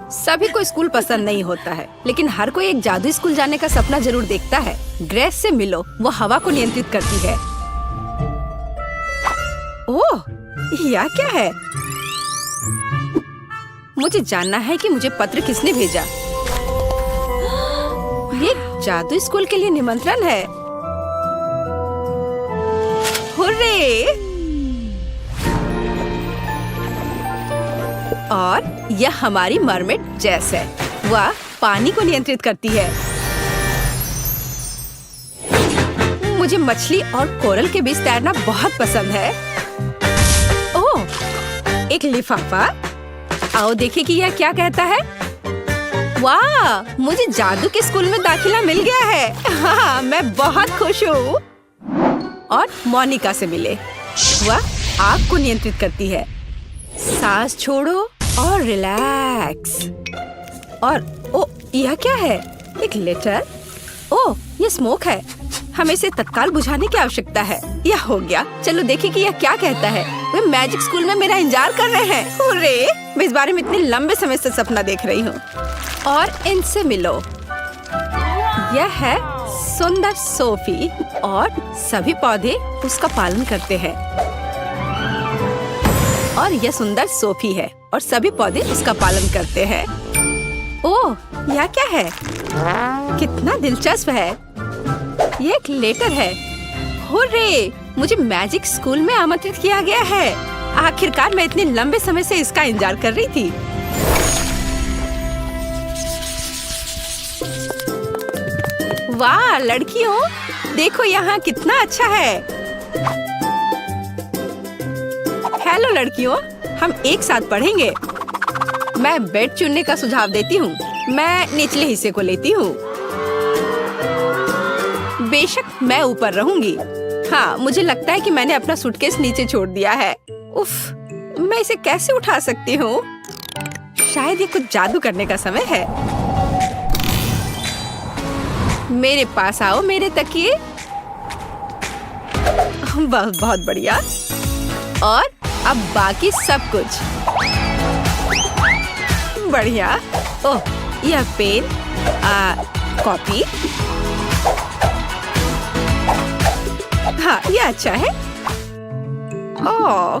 सभी को स्कूल पसंद नहीं होता है, लेकिन हर कोई एक जादू स्कूल जाने का सपना जरूर देखता है। ग्रेस से मिलो, वो हवा को नियंत्रित करती है। ओह, यह क्या है? मुझे जानना है कि मुझे पत्र किसने भेजा। ये जादू स्कूल के लिए निमंत्रण है। हुर्रे! और यह हमारी मरमेड जेस है। वह पानी को नियंत्रित करती है। मुझे मछली और कोरल के बीच तैरना बहुत पसंद है। ओह, एक लिफाफा। आओ देखें कि यह क्या कहता है। वाह, मुझे जादू के स्कूल में दाखिला मिल गया है। हाँ, मैं बहुत खुश हूँ। और मोनिका से मिले। वह आग को नियंत्रित करती है। सांस छोड़ो और रिलैक्स। और ओ, यह क्या है? एक लेटर। ओ, ये स्मोक है। हमें इसे तत्काल बुझाने की आवश्यकता है। यह हो गया। चलो देखें कि यह क्या कहता है। वे मैजिक स्कूल में मेरा इंतजार कर रहे हैं। हुर्रे! मैं इस बारे में इतने लंबे समय से सपना देख रही हूँ। और इनसे मिलो। यह है सुंदर सोफी और सभी पौधे उसका पालन करते हैं। और यह सुंदर सोफी है और सभी पौधे उसका पालन करते हैं। ओह, यह क्या है? कितना दिलचस्प है। ये एक लेटर है। हुर्रे! मुझे मैजिक स्कूल में आमंत्रित किया गया है। आखिरकार मैं इतने लंबे समय से इसका इंतजार कर रही थी। वाह लड़कियों, देखो यहाँ कितना अच्छा है। हेलो लड़कियों, हम एक साथ पढ़ेंगे। मैं बेड चुनने का सुझाव देती हूँ। मैं निचले हिस्से को लेती हूँ। बेशक मैं ऊपर रहूंगी। हाँ, मुझे लगता है कि मैंने अपना सूटकेस नीचे छोड़ दिया है। उफ, मैं इसे कैसे उठा सकती हूँ? शायद ये कुछ जादू करने का समय है। मेरे पास आओ मेरे तकिए। बहुत बढ़िया। और अब बाकी सब कुछ बढ़िया। ओह, यह पेन, कॉपी। हाँ, यह अच्छा है। ओह,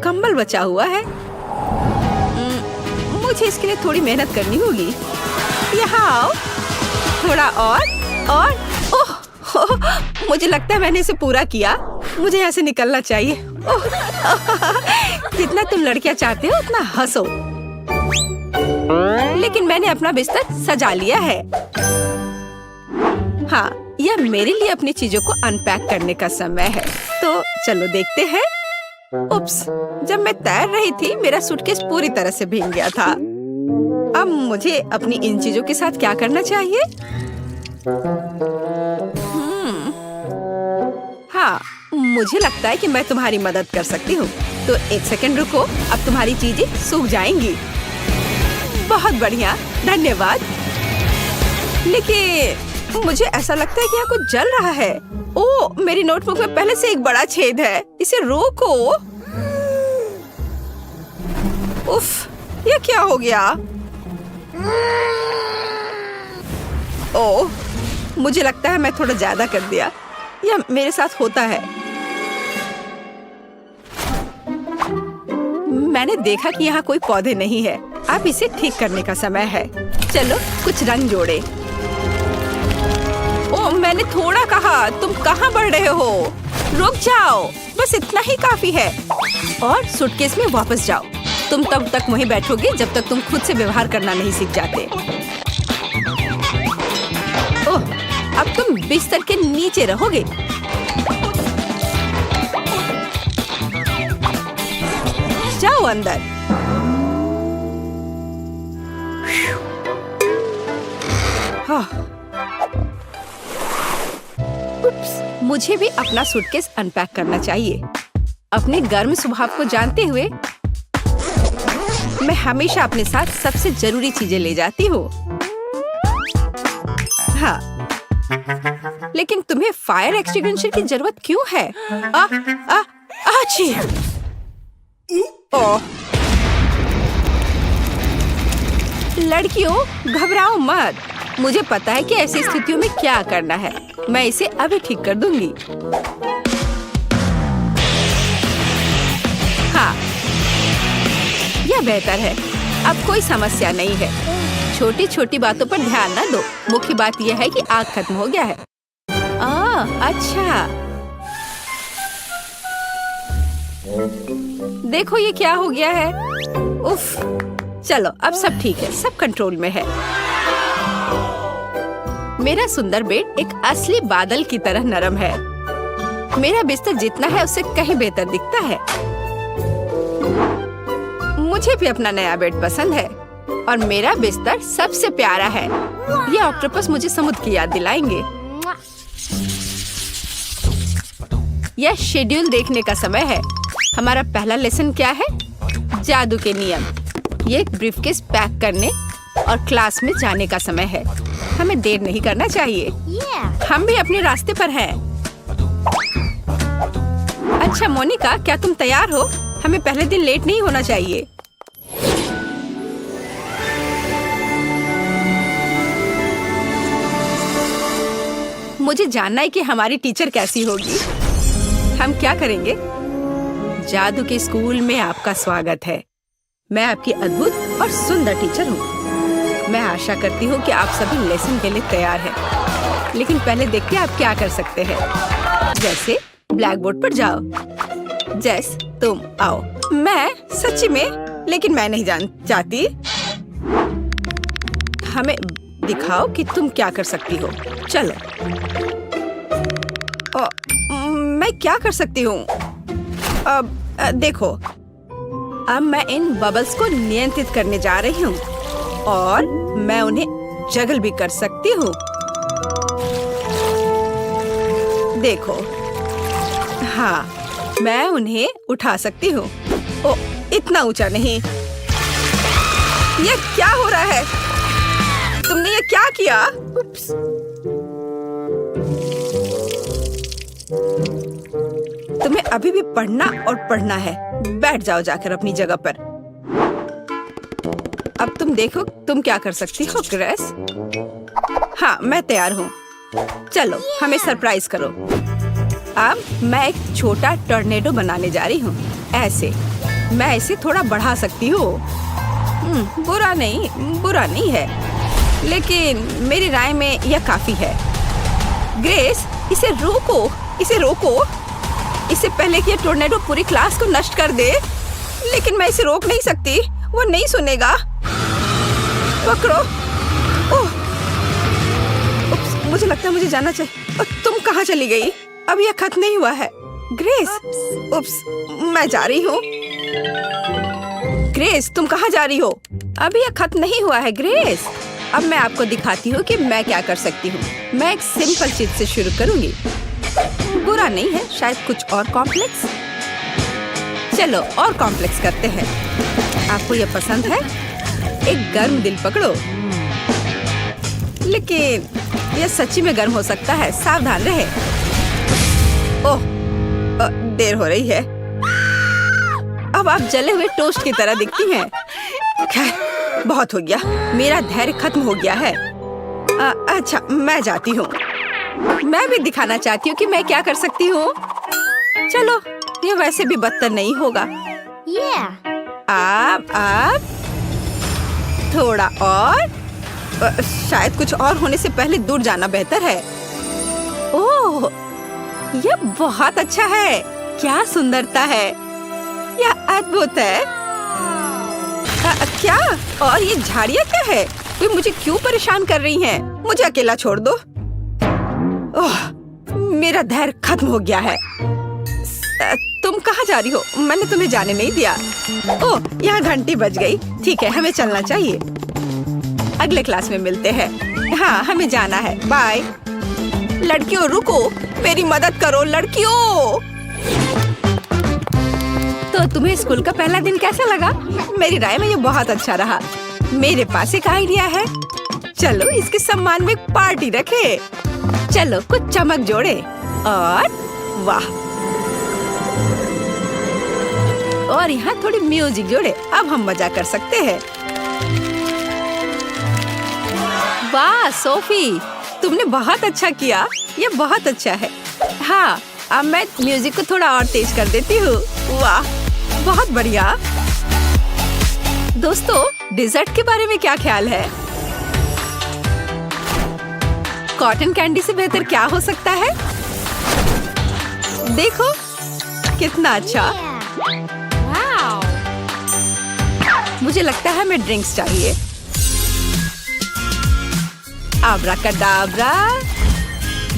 कंबल बचा हुआ है। मुझे इसके लिए थोड़ी मेहनत करनी होगी। यहाँ आओ। थोड़ा और। ओह, मुझे लगता है मैंने इसे पूरा किया। मुझे यहाँ से निकलना चाहिए। ओह, जितना तुम लड़कियाँ चाहते हो उतना हंसो। लेकिन मैंने अपना बिस्तर सजा लिया है। हाँ, यह मेरे लिए अपनी चीजों को अनपैक करने का समय है। तो चलो देखते हैं। उप्स, जब मैं तैर रही थी मेरा सूटकेस पूरी तरह से भीग गया था। अब मुझे अपनी इन चीजों के साथ क्या करना चाहिए? हाँ, मुझे लगता है कि मैं तुम्हारी मदद कर सकती हूँ। तो एक सेकंड रुको, अब तुम्हारी चीजें सूख जाएंगी। बहुत बढ़िया, धन्यवाद। लेकिन मुझे ऐसा लगता है कि यहाँ कुछ जल रहा है। ओह, मेरी नोटबुक में पहले से एक बड़ा छेद है। इसे रोको। उफ, ये क्या हो गया? ओह, मुझे लगता है मैं थोड़ा ज्यादा कर दिया। यह मेरे साथ होता है। मैंने देखा कि यहाँ कोई पौधे नहीं है। अब इसे ठीक करने का समय है। चलो कुछ रंग जोड़े। ओह, मैंने थोड़ा कहा। तुम कहाँ बढ़ रहे हो? रुक जाओ, बस इतना ही काफी है। और सूटकेस में वापस जाओ। तुम तब तक वहीं बैठोगे जब तक तुम खुद से व्यवहार करना नहीं सीख जाते। ओह, अब तुम बिस्तर के नीचे रहोगे। जाओ अंदर। हाँ। उप्स, मुझे भी अपना सूटकेस अनपैक करना चाहिए। अपने गर्म स्वभाव को जानते हुए मैं हमेशा अपने साथ सबसे जरूरी चीजें ले जाती हूँ। हाँ, लेकिन तुम्हें फायर एक्सटिंग्विशर की जरूरत क्यों है? आची! ओह, लड़कियों घबराओ मत, मुझे पता है कि ऐसी स्थितियों में क्या करना है। मैं इसे अभी ठीक कर दूंगी। हाँ, यह बेहतर है। अब कोई समस्या नहीं है। छोटी छोटी बातों पर ध्यान न दो, मुख्य बात यह है कि आग खत्म हो गया है। अच्छा, देखो ये क्या हो गया है। उफ, चलो अब सब ठीक है, सब कंट्रोल में है। मेरा सुंदर बेड एक असली बादल की तरह नरम है। मेरा बिस्तर जितना है उससे कहीं बेहतर दिखता है। मुझे भी अपना नया बेड पसंद है और मेरा बिस्तर सबसे प्यारा है। ये ऑक्टोपस मुझे समुद्र की याद दिलाएंगे। यह शेड्यूल देखने का समय है। हमारा पहला लेसन क्या है? जादू के नियम। ये ब्रीफकेस पैक करने और क्लास में जाने का समय है। हमें देर नहीं करना चाहिए। हम भी अपने रास्ते पर हैं। अच्छा मोनिका, क्या तुम तैयार हो? हमें पहले दिन लेट नहीं होना चाहिए। मुझे जानना है कि हमारी टीचर कैसी होगी। हम क्या करेंगे? जादू के स्कूल में आपका स्वागत है। मैं आपकी अद्भुत और सुंदर टीचर हूँ। मैं आशा करती हूँ कि आप सभी लेसन के लिए तैयार हैं। लेकिन पहले देखते हैं आप क्या कर सकते हैं। जैसे ब्लैक बोर्ड पर जाओ। जैस, तुम आओ। मैं सच्ची में, लेकिन मैं नहीं चाहती। हमें दिखाओ कि तुम क्या कर सकती हो। चलो। मैं क्या कर सकती हूँ? अब देखो, अब मैं इन बबल्स को नियंत्रित करने जा रही हूँ और मैं उन्हें जगल भी कर सकती हूँ। देखो, हाँ, मैं उन्हें उठा सकती हूँ। ओ, इतना ऊंचा नहीं। ये क्या हो रहा है? तुमने ये क्या किया? उप्स। तुम्हें अभी भी पढ़ना और पढ़ना है। बैठ जाओ जाकर अपनी जगह पर। अब तुम देखो तुम क्या कर सकती हो ग्रेस। हाँ, मैं तैयार हूँ। चलो, हमें सरप्राइज करो। अब मैं एक छोटा टॉर्नेडो बनाने जा रही हूँ। ऐसे मैं इसे थोड़ा बढ़ा सकती हूँ। बुरा नहीं है, लेकिन मेरी राय में यह काफी है। ग्रेस, इसे रोको। इससे पहले कि ये टोर्नेडो पूरी क्लास को नष्ट कर दे। लेकिन मैं इसे रोक नहीं सकती, वो नहीं सुनेगा। पकड़ो। ओह, मुझे लगता है मुझे जाना चाहिए। और तुम कहाँ चली गई? अब यह खत्म नहीं हुआ है। ग्रेस, मैं जा रही हूँ। ग्रेस, तुम कहाँ जा रही हो? अभी यह खत्म नहीं हुआ है ग्रेस। अब मैं आपको दिखाती हूँ कि मैं क्या कर सकती हूँ। मैं एक सिंपल चीज से शुरू करूँगी। बुरा नहीं है, शायद कुछ और कॉम्प्लेक्स। चलो और कॉम्प्लेक्स करते हैं। आपको यह पसंद है? एक गर्म दिल पकड़ो। लेकिन यह सच्ची में गर्म हो सकता है, सावधान रहे। ओह, देर हो रही है। अब आप जले हुए टोस्ट की तरह दिखती हैं। खैर, बहुत हो गया। मेरा धैर्य खत्म हो गया है। अच्छा, मैं जाती हूँ। मैं भी दिखाना चाहती हूँ कि मैं क्या कर सकती हूँ। चलो, ये वैसे भी बदतर नहीं होगा। आप थोड़ा और। शायद कुछ और होने से पहले दूर जाना बेहतर है। ओह, यह बहुत अच्छा है। क्या सुंदरता है। यह अद्भुत है। क्या? और ये झाड़ियाँ क्या है? वे मुझे क्यों परेशान कर रही हैं? मुझे अकेला छोड़ दो। ओह, मेरा धैर्य खत्म हो गया है। तुम कहाँ जा रही हो? मैंने तुम्हें जाने नहीं दिया। ओह, यहाँ घंटी बज गई। ठीक है, हमें चलना चाहिए। अगले क्लास में मिलते हैं। हाँ, हमें जाना है। बाय। लड़कियों रुको, मेरी मदद करो लड़कियों। तो तुम्हें स्कूल का पहला दिन कैसा लगा? मेरी राय में ये बहुत अच्छा रहा। मेरे पास एक आइडिया है। चलो इसके सम्मान में एक पार्टी रखे। चलो कुछ चमक जोड़े और वाह, और यहाँ थोड़ी म्यूजिक जोड़े। अब हम मजा कर सकते हैं। वाह सोफी, तुमने बहुत अच्छा किया। ये बहुत अच्छा है। हाँ, अब मैं म्यूजिक को थोड़ा और तेज कर देती हूँ। वाह, बहुत बढ़िया। दोस्तों, डिजर्ट के बारे में क्या ख्याल है? कॉटन कैंडी से बेहतर क्या हो सकता है? देखो कितना अच्छा। मुझे लगता है हमें ड्रिंक्स चाहिए। आब्राकाडाब्रा,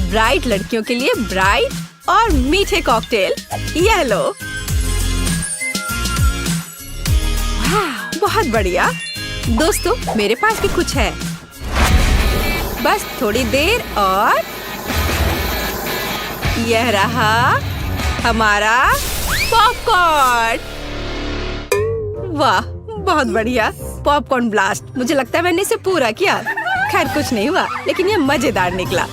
ब्राइट लड़कियों के लिए ब्राइट और मीठे कॉकटेल। ये लो। बहुत बढ़िया। दोस्तों, मेरे पास भी कुछ है। बस थोड़ी देर और यह रहा हमारा पॉपकॉर्न। वाह, बहुत बढ़िया। Popcorn blast. मुझे लगता है मैंने इसे पूरा किया। खैर कुछ नहीं हुआ, लेकिन ये मजेदार निकला।